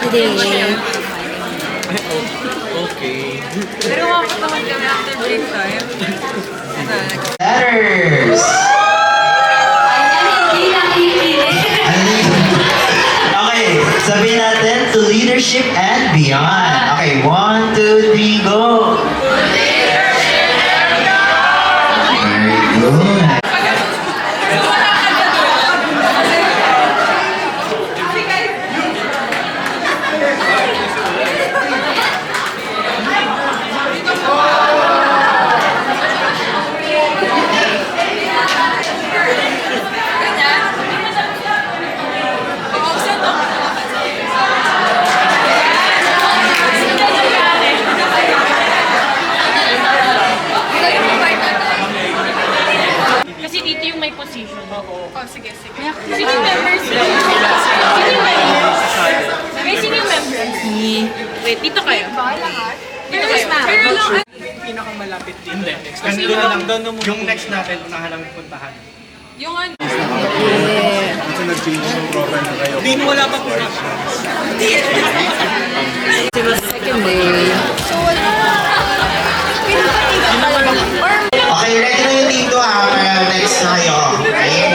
today. Okay. Pero makakataman kami after break time. Letters! Okay, sabihin natin to leadership and beyond. Okay, 1, 2, 3, go! Very good. Kasi dito yung may position. Oh, sige, sige. Sino yung members? Sino yung members? Guys, sino yung members? Wait, dito kayo. Dito kayo. Pero lang, Pinakamalapit dito. Hindi. Kasi Doon yung- lang. Yung next natin, unahan namin puntahan. yung ano, Kasi nag-change yung profile na kayo. Hindi, wala pa po. Second day. Okay, ready na yung dito ha, para next na kayo. Okay?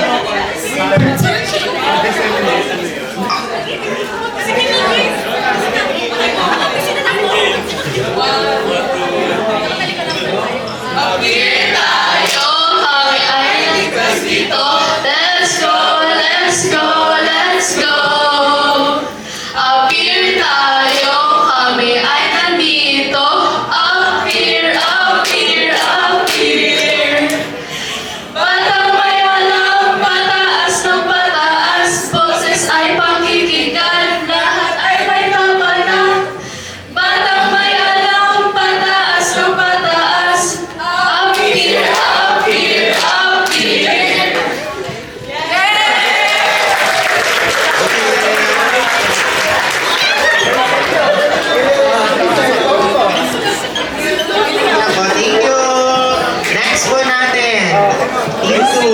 Let's go, let's go, let's go. Appear tayo, kami ay nandito. Appear, appear, appear. Batang may alam, pataas ng pataas. Boses ay pakikinggan, lahat ay may kapanan. Batang may alam, pataas ng pataas. Appear, appear, appear. Ako, thank you! Next po natin. Dito.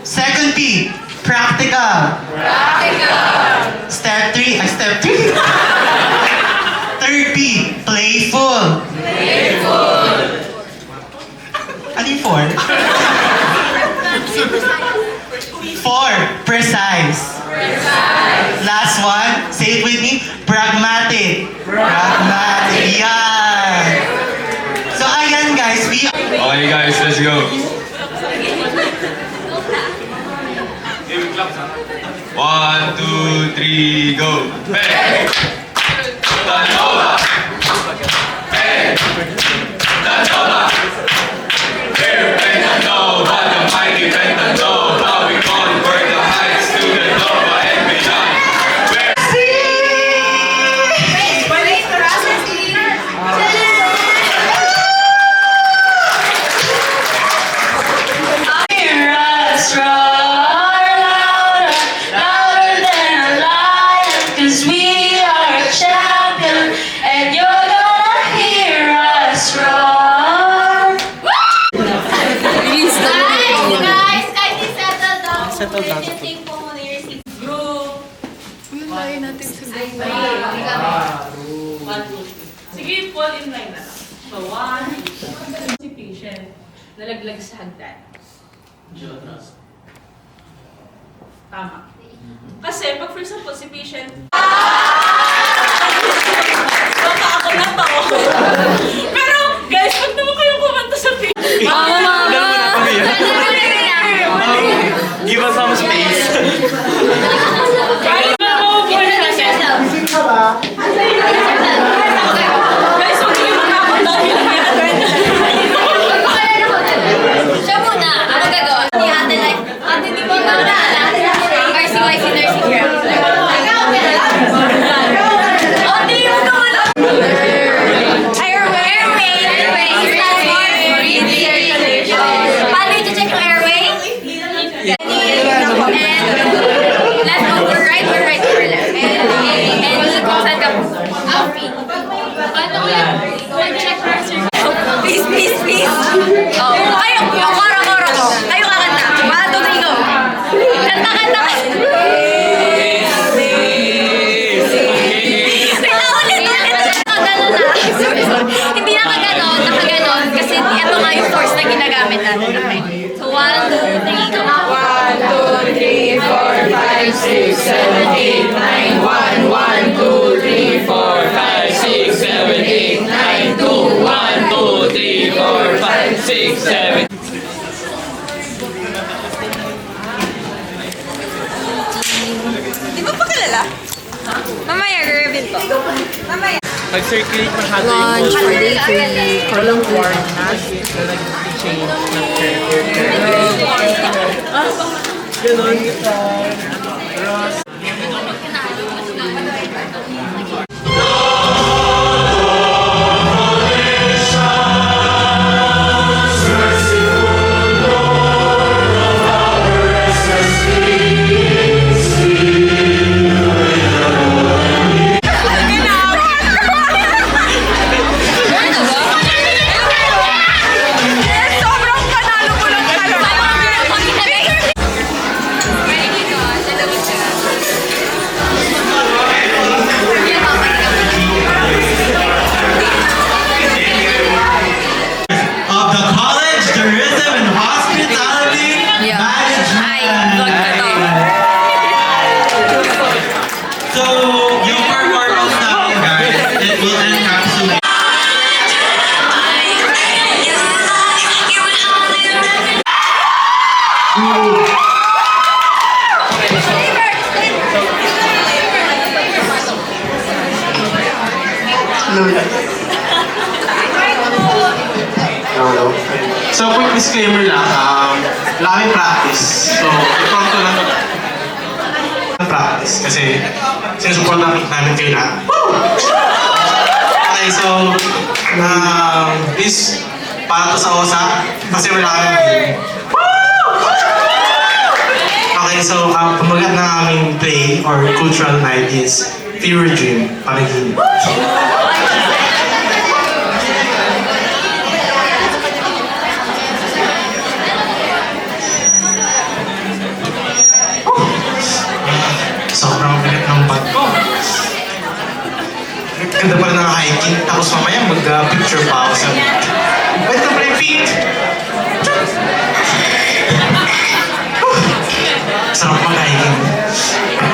Second P, practical. Step 3, step 3. Third P, playful. Ano yung 4? 4, precise. Last one, say it with me, pragmatic. Pragmatic, yan. So ayan guys, we Okay guys, let's go. 1, 2, 3, go. Hey! Tanova! Hey! Tanova! Here, Pentanova, the mighty Pentanova. We conquer the heights to the Nova and beyond. Hear us roar louder, louder than a lion, 'cause we are a champion, and you're gonna hear us roar. Settle down. yung layo natin sa Sige, fall in line na lang. So, 1, si patient, nalaglag sa hagdan. Tama. Kasi, pag for example, si patient, baka ako lang pa ako. Pero, guys, wag naman kayong kumanta sa patient. Alam mo na kami yan. Give us some space. Kahit na mabubuhay na siya. Guys, wag niyo matakot dahil lang yan. Siya muna, ano gagawa? Ni ate like, ate di ba na? Nursing, nursing here. Ikaw, Nag-circulate masyado yung Lunch for day 3. walang warm na nag-change ng Ganon. Sobrang panalo ko lang talaga. Of the College Tourism and Hospitality Yeah. Management. Ay, vlog ka to. So, yung performance namin guys, it will encapsulate So, quick disclaimer lang, wala kami practice. So, ipang ko lang practice kasi sinusupport namin kayo na. Okay, so, this para to sa OSA kasi wala kami. Okay, so, pamagat na aming play or cultural night is Fever Dream, Panaginip. Sobrang bigat ng bag ko. Ganda pa rin ng hiking, tapos mamaya mag-picture pa ako sa wait na pala yung feet! Sarap mag-hiking.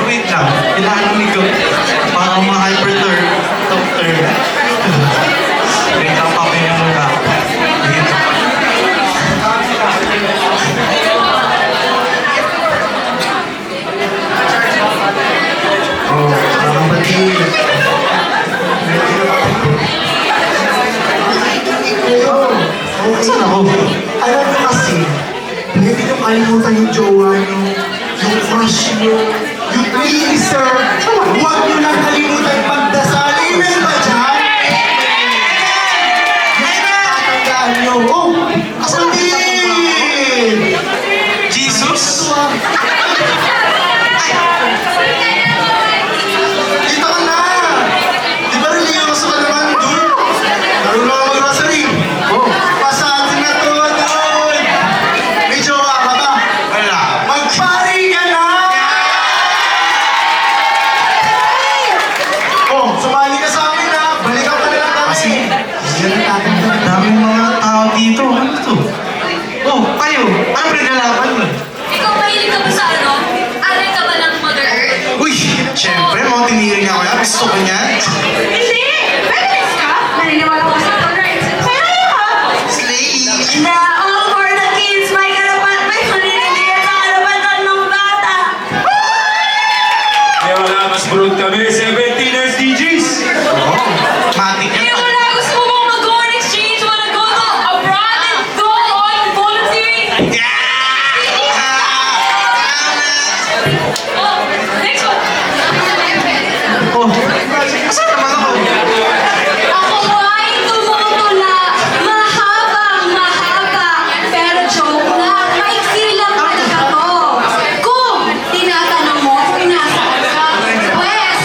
Wait lang, kailangan ko parang mga hyperturn, top turn. Wait lang, papahinga muna ako. Dito. Oh, parang batiin. Saan ako? Alam mo kasi, hindi nyo kalimutan yung jowa nyo, yung crush nyo, yung pleaser. Huwag nyo lang kalimutan magdasal. Amen ba dyan? Yan na! Tatandaan nyo. Oh! Asan din? Jesus! Dito ka na! Di ba reliyoso ka naman, dude? Marunong ako mag-rosary. Oh, pasatin na to, dude! May jowa ka ba? Wala. Magpari ka na! Oh, sumali ka sa amin na! Balikan ka na lang kami! Yan ang tatandaan. Daming mga tao dito. Ano to? Oh, kayo. Ano pinagalaban mo? Ikaw, mahilig ka ba sa ano? Aray ka ba ng Mother Earth? Uy! Siyempre, mountaineering ako yan. Gusto ko niyan. Hindi! Feminist ka? Naniniwala ko sa Mother Earth. Pero ka! Slay! Na all for the kids, may karapat, may paninindigan sa karapatan ng bata. Kaya wala, mas broad kami. 17 SDGs! Matik Kaya yan. wala, gusto mo bang mag-go on exchange, wanna go to abroad and go on volunteering? Oh, next one. Oh, asan naman ako? Ako ay tumutula, mahaba, pero joke lang, maiksi lang talaga to. Kung tinatanong mo kung nasaan ka, pwes,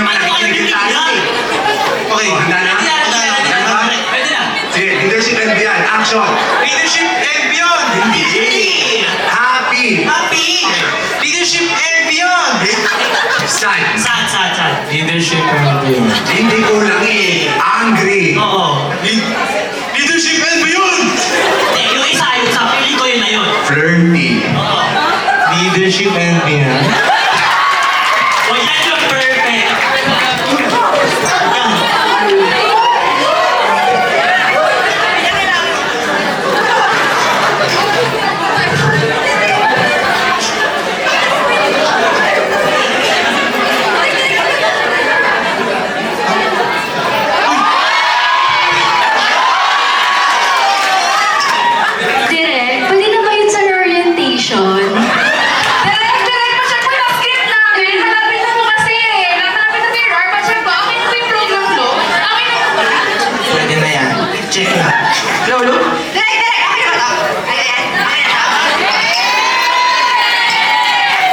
naman nakikinig tayo eh. Okay, Handa na? Pwede na. Sige, leadership and beyond. Action! Leadership and beyond! Hindi! Happy! Happy! Leadership and beyond! Sad! Sad. Leadership and beyond. Hindi kulang eh. Angry! Oo. Leadership and beyond! Yung isa, yung sa pili ko yun na yun. Flirty! Oo. Leadership and beyond. O yan yung perfect. Direk, pwede na ba yun sa orientation? Direk, pa-check mo yung script namin. Malapit na po kasi eh. Malapit na mirror. Pa-check mo. Okay na po yung program flow. Okay na po. Pwede na yan. Check na. Lolo? Direk, okay na ba to? Ayan. Okay na to.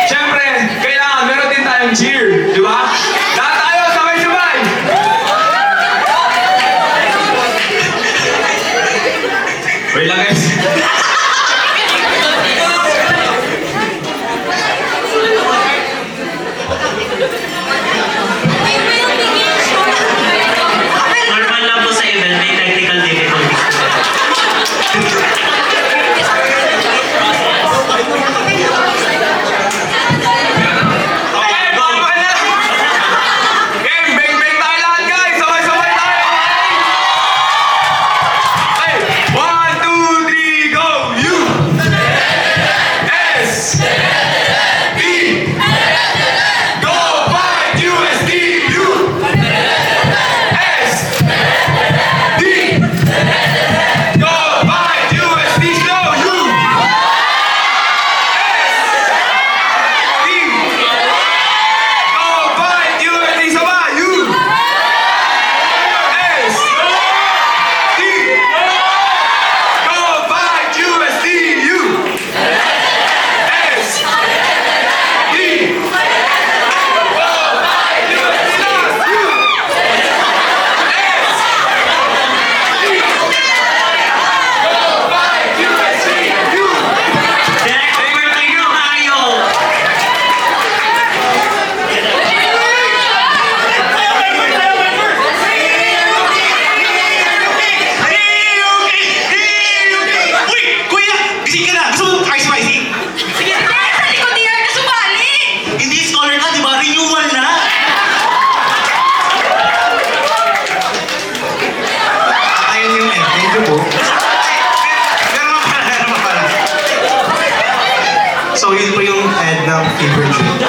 Siyempre, kailangan meron din tayong cheer, di ba? Lahat tayo, sabay-sabay! Wait lang guys. Normal lang po sa event, may technical difficulties. Okay, bawal na! Game, bang-bang tayo lahat guys! Sabay-sabay tayo! Hey, 1, 2, 3, go! U! S! D! Go fight USD! U! S! D! Go fight USD! Go! U! Go fight USD! Sabay! U! S! D! Go fight USD! U! S! D! Go fight USD! U! S! D! Go fight USD! U! Direct, thank you, Mario. Uy! Kuya! Gising ka na! Gusto mo spicy? Sige, Direk, sa likod ni Yarn na sumali. Hindi scholar ka, di ba? Renewal na. Ayun yung end. Thank you po. Meron pa pala. So, yun po yung end ng favorite drink.